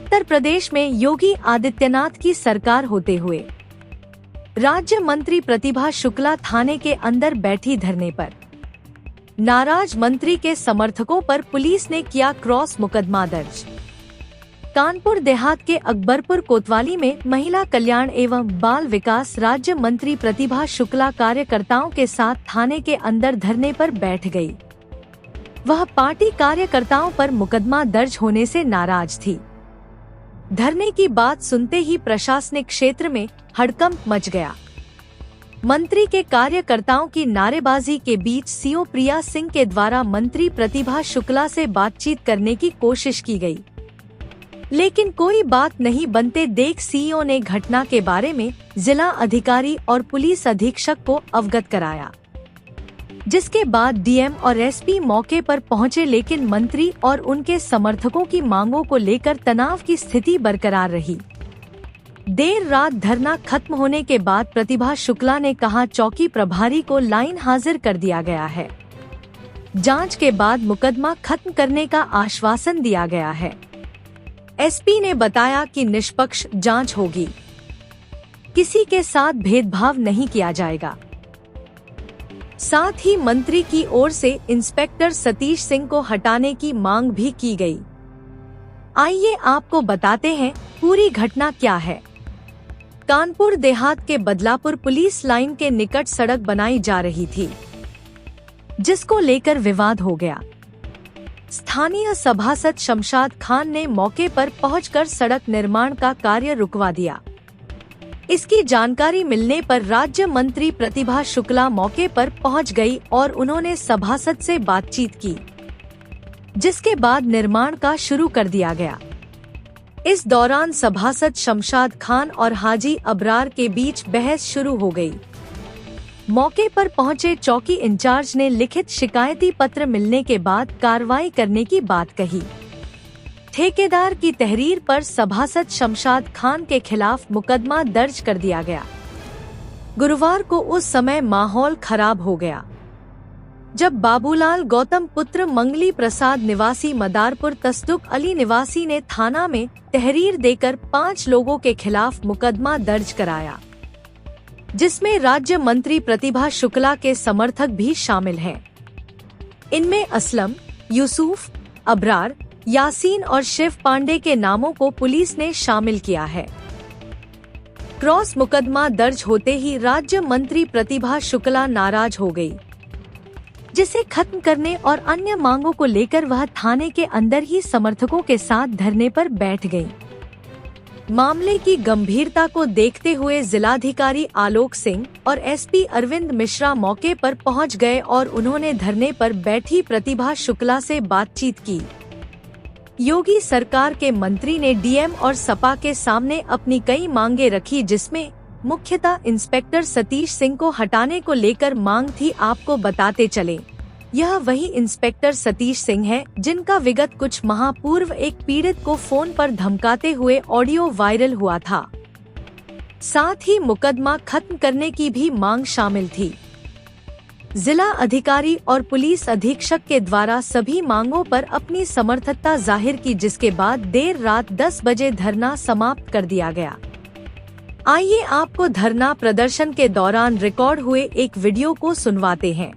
उत्तर प्रदेश में योगी आदित्यनाथ की सरकार होते हुए राज्य मंत्री प्रतिभा शुक्ला थाने के अंदर बैठी धरने पर। नाराज मंत्री के समर्थकों पर पुलिस ने किया क्रॉस मुकदमा दर्ज। कानपुर देहात के अकबरपुर कोतवाली में महिला कल्याण एवं बाल विकास राज्य मंत्री प्रतिभा शुक्ला कार्यकर्ताओं के साथ थाने के अंदर धरने पर बैठ गई। वह पार्टी कार्यकर्ताओं पर मुकदमा दर्ज होने से नाराज थी। धरने की बात सुनते ही प्रशासनिक क्षेत्र में हड़कंप मच गया। मंत्री के कार्यकर्ताओं की नारेबाजी के बीच सीओ प्रिया सिंह के द्वारा मंत्री प्रतिभा शुक्ला से बातचीत करने की कोशिश की गई, लेकिन कोई बात नहीं बनते देख सीईओ ने घटना के बारे में जिला अधिकारी और पुलिस अधीक्षक को अवगत कराया, जिसके बाद डीएम और एसपी मौके पर पहुंचे, लेकिन मंत्री और उनके समर्थकों की मांगों को लेकर तनाव की स्थिति बरकरार रही। देर रात धरना खत्म होने के बाद प्रतिभा शुक्ला ने कहा, चौकी प्रभारी को लाइन हाजिर कर दिया गया है। जांच के बाद मुकदमा खत्म करने का आश्वासन दिया गया है। एसपी ने बताया कि निष्पक्ष जांच होगी, किसी के साथ भेदभाव नहीं किया जाएगा। साथ ही मंत्री की ओर से इंस्पेक्टर सतीश सिंह को हटाने की मांग भी की गई। आइए आपको बताते हैं पूरी घटना क्या है। कानपुर देहात के बदलापुर पुलिस लाइन के निकट सड़क बनाई जा रही थी, जिसको लेकर विवाद हो गया। स्थानीय सभासद शमशाद खान ने मौके पर पहुंचकर सड़क निर्माण का कार्य रुकवा दिया। इसकी जानकारी मिलने पर राज्य मंत्री प्रतिभा शुक्ला मौके पर पहुंच गई और उन्होंने सभासद से बातचीत की, जिसके बाद निर्माण का शुरू कर दिया गया। इस दौरान सभासद शमशाद खान और हाजी अबरार के बीच बहस शुरू हो गई। मौके पर पहुंचे चौकी इंचार्ज ने लिखित शिकायती पत्र मिलने के बाद कार्रवाई करने की बात कही। ठेकेदार की तहरीर पर सभासद शमशाद खान के खिलाफ मुकदमा दर्ज कर दिया गया। गुरुवार को उस समय माहौल खराब हो गया, जब बाबूलाल गौतम पुत्र मंगली प्रसाद निवासी मदारपुर तसदुक अली निवासी ने थाना में तहरीर देकर 5 लोगों के खिलाफ मुकदमा दर्ज कराया, जिसमें राज्य मंत्री प्रतिभा शुक्ला के समर्थक भी शामिल हैं। इनमें असलम, यूसुफ, अबरार, यासीन और शिव पांडे के नामों को पुलिस ने शामिल किया है। क्रॉस मुकदमा दर्ज होते ही राज्य मंत्री प्रतिभा शुक्ला नाराज हो गई, जिसे खत्म करने और अन्य मांगों को लेकर वह थाने के अंदर ही समर्थकों के साथ धरने पर बैठ गई। मामले की गंभीरता को देखते हुए जिलाधिकारी आलोक सिंह और एसपी अरविंद मिश्रा मौके पर पहुंच गए और उन्होंने धरने पर बैठी प्रतिभा शुक्ला से बातचीत की। योगी सरकार के मंत्री ने डीएम और सपा के सामने अपनी कई मांगे रखी, जिसमें मुख्यतः इंस्पेक्टर सतीश सिंह को हटाने को लेकर मांग थी। आपको बताते चले, यह वही इंस्पेक्टर सतीश सिंह है जिनका विगत कुछ माह पूर्व एक पीड़ित को फोन पर धमकाते हुए ऑडियो वायरल हुआ था। साथ ही मुकदमा खत्म करने की भी मांग शामिल थी। जिला अधिकारी और पुलिस अधीक्षक के द्वारा सभी मांगों पर अपनी समर्थकता जाहिर की, जिसके बाद देर रात 10 बजे धरना समाप्त कर दिया गया। आइए आपको धरना प्रदर्शन के दौरान रिकॉर्ड हुए एक वीडियो को सुनवाते हैं,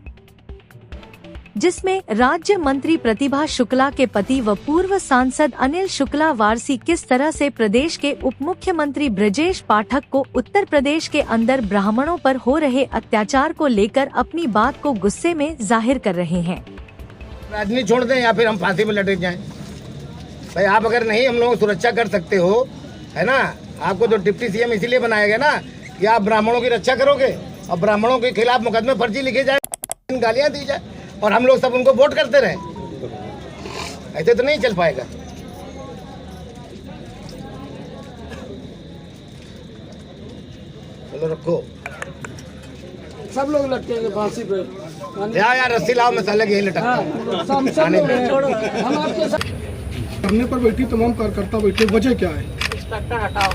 जिसमें राज्य मंत्री प्रतिभा शुक्ला के पति व पूर्व सांसद अनिल शुक्ला वारसी किस तरह से प्रदेश के उप मुख्यमंत्री ब्रजेश पाठक को उत्तर प्रदेश के अंदर ब्राह्मणों पर हो रहे अत्याचार को लेकर अपनी बात को गुस्से में जाहिर कर रहे हैं। राजनीति छोड़ दें या फिर हम फांसी में लटक जाएं। भाई आप अगर नहीं हम लोगों की सुरक्षा कर सकते हो, है ना, आपको जो डिप्टी सीएम इसीलिए बनाया गया ना कि आप ब्राह्मणों की रक्षा करोगे और ब्राह्मणों के खिलाफ मुकदमे फर्जी लिखे जाए, गालियां दी जाए और हम लोग सब उनको वोट करते रहे। ऐसे तो नहीं चल पाएगा। चलो रखो, सब लोग लटकेंगे फांसी पे। यार रस्सी लाओ, मैं साले यही लटकता हूं। धरने पर बैठी तमाम कार्यकर्ता बैठे, वजह क्या है? इंस्पेक्टर हटाओ।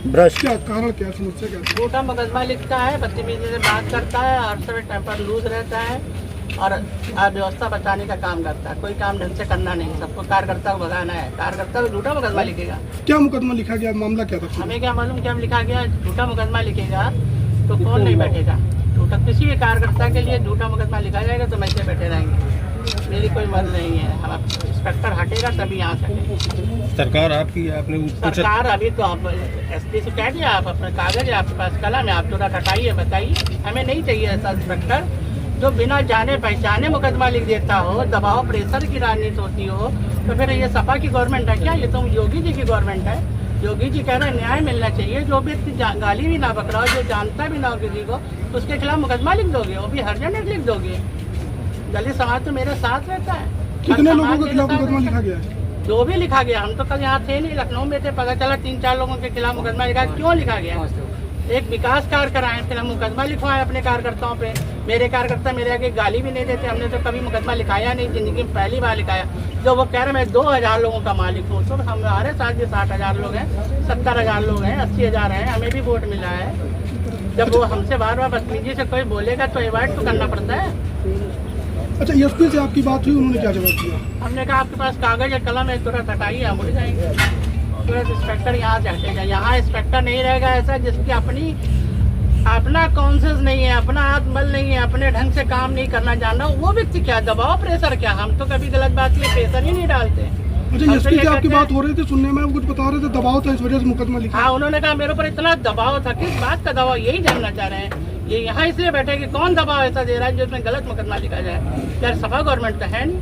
ब्रश क्या कारण, क्या समस्या, क्या? झूठा मुकदमा लिखता है, बदतमीजी से बात करता है, हर समय टेम्पर लूज रहता है, और अव्यवस्था बचाने का काम करता है। कोई काम ढंग से करना नहीं, सबको कार्यकर्ता को भगाना है। कार्यकर्ता को झूठा मुकदमा लिखेगा। क्या मुकदमा लिखा गया, मामला क्या था? हमें क्या मालूम क्या लिखा गया। झूठा मुकदमा लिखेगा तो कौन नहीं बैठेगा। झूठा किसी भी कार्यकर्ता के लिए झूठा मुकदमा लिखा जाएगा तो वैसे बैठे रहेंगे। मेरी कोई मत नहीं है। हम इंस्पेक्टर हटेगा तभी यहाँ से। सरकार आपकी, आपने सरकार अभी तो आप एसपी से कह दिया, आप अपने कागज है आपके पास, कलम है, आप तुरंत हटाइए, बताइए। हमें नहीं चाहिए ऐसा इंस्पेक्टर जो बिना जाने पहचाने मुकदमा लिख देता हो, दबाव प्रेशर की राजनीति होती हो। तो फिर ये सपा की गवर्नमेंट है क्या? ये तो योगी जी की गवर्नमेंट है। योगी जी कह रहे हैं न्याय मिलना चाहिए। जो व्यक्ति गाली भी ना पकड़ाओ, जो जानता भी ना हो किसी को, तो उसके खिलाफ मुकदमा लिख दोगे, वो भी हर्जन लिख दोगे। दलित समाज तो मेरे साथ रहता है। कितने लोगों के खिलाफ मुकदमा लिखा गया है? जो भी लिखा गया, हम तो कल यहाँ थे नहीं, लखनऊ में थे, पता चला 3-4 लोगों के खिलाफ मुकदमा लिखा। क्यों लिखा गया? एक विकास कार्य कराए, फिर हम मुकदमा लिखवाए अपने कार्यकर्ताओं पे। मेरे कार्यकर्ता मेरे आगे गाली भी नहीं देते। हमने तो कभी मुकदमा लिखाया नहीं, जिंदगी में पहली बार लिखाया। जो वो कह रहे मैं 2000 लोगों का मालिक हूँ, तो हमारे साथ भी 60,000 लोग हैं, 70,000 लोग हैं, 80,000 हैं, हमें भी वोट मिला है। जब वो हमसे बार बार बदतमीजी से कोई बोलेगा तो अवॉइड तो करना पड़ता है। अच्छा, एसपी से आपकी बात हुई, उन्होंने क्या जवाब दिया? हमने कहा आपके पास कागज है, कलम है, तुरंत हटाइए, हम उड़ जाएंगे। तुरंत इंस्पेक्टर यहाँ से हटेगा। यहाँ इंस्पेक्टर नहीं रहेगा ऐसा जिसकी अपना कॉन्शियस नहीं है, अपना आत्मबल नहीं है, अपने ढंग से काम नहीं करना जानना। वो व्यक्ति क्या दबाव प्रेशर क्या? हम तो कभी गलत बात के प्रेशर ही नहीं डालते। अच्छा, एसपी से आपकी बात हो रही थी, सुनने में वो कुछ बता रहे थे दबाव था, इस वजह से मुकदमा लिखा। हाँ, उन्होंने कहा मेरे ऊपर इतना दबाव था। किस बात का दबाव, यही जानना चाह रहे हैं। ये यहाँ इसलिए बैठे कि कौन दबाव ऐसा दे रहा है जो इसमें गलत मुकदमा लिखा जाए। यार सपा गवर्नमेंट तो है नहीं,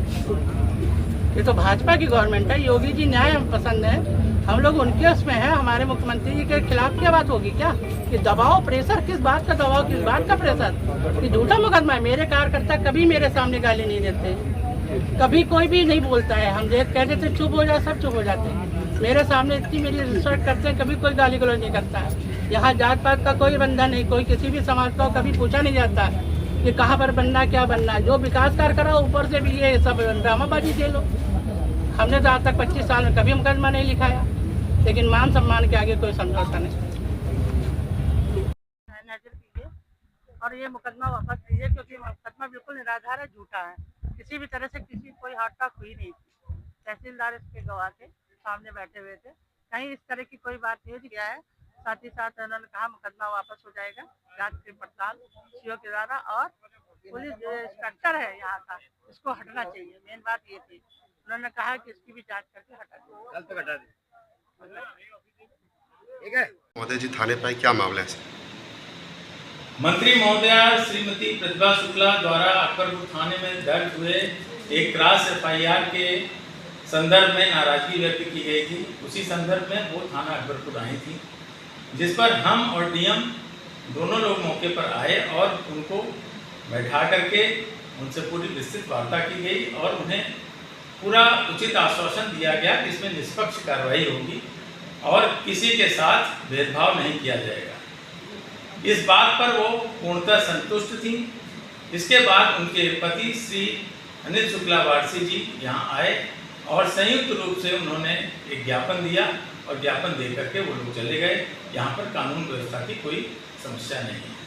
ये तो भाजपा की गवर्नमेंट है। योगी जी न्याय हम पसंद है, हम लोग उनके उसमें हैं। हमारे मुख्यमंत्री जी के खिलाफ क्या बात होगी क्या? कि दबाव प्रेशर, किस बात का दबाव, किस बात का प्रेशर? कि झूठा मुकदमा है। मेरे कार्यकर्ता कभी मेरे सामने गाली नहीं देते, कभी कोई भी नहीं बोलता है। हम देख कह देते चुप हो जाए, सब चुप हो जाते हैं। मेरे सामने इतनी मेरी रिस्पेक्ट करते हैं, कभी कोई गाली गलौज नहीं करता है। यहाँ जात पात का कोई बंधन नहीं, कोई किसी भी समाज का कभी पूछा नहीं जाता कि कहाँ पर बनना, क्या बनना। जो विकास कार्य करा ऊपर से भी ये सब ड्रामाबाजी झेलो। हमने तो आज तक 25 साल में कभी मुकदमा नहीं लिखाया, लेकिन मान सम्मान के आगे कोई समझौता नहीं। नजर कीजिए और ये मुकदमा वापस कीजिए, क्योंकि मुकदमा बिल्कुल निराधार है, झूठा है। किसी भी तरह से किसी कोई हड़ताल हुई नहीं थी। तहसीलदार इसके गवाह थे, सामने बैठे हुए थे, कहीं इस तरह की कोई बात नहीं किया है। साथ ही साथ उन्होंने कहा मुकदमा वापस हो जाएगा, जांच की पड़ताल सीओ के द्वारा। और पुलिस जो इंस्पेक्टर है यहाँ का, इसको हटना चाहिए। मेन बात ये थी, उन्होंने कहा कि इसकी भी जांच करके हटा दें। कल तक हटा दें, ठीक है? महोदय जी थाने पर क्या मामला है? मंत्री महोदया श्रीमती प्रतिभा शुक्ला द्वारा अकबरपुर थाने में दर्ज हुए एक क्रॉस एफआईआर के संदर्भ में नाराजगी व्यक्त की गई थी। उसी संदर्भ में वो थाना अकबरपुर आई थी, जिस पर हम और डीएम दोनों लोग मौके पर आए और उनको बैठा करके उनसे पूरी विस्तृत वार्ता की गई और उन्हें पूरा उचित आश्वासन दिया गया कि इसमें निष्पक्ष कार्रवाई होगी और किसी के साथ भेदभाव नहीं किया जाएगा। इस बात पर वो पूर्णतः संतुष्ट थी। इसके बाद उनके पति श्री अनिल शुक्ला वारसी जी यहाँ आए और संयुक्त रूप से उन्होंने एक ज्ञापन दिया और ज्ञापन दे करके वो लोग चले गए। यहाँ पर कानून व्यवस्था की कोई समस्या नहीं है।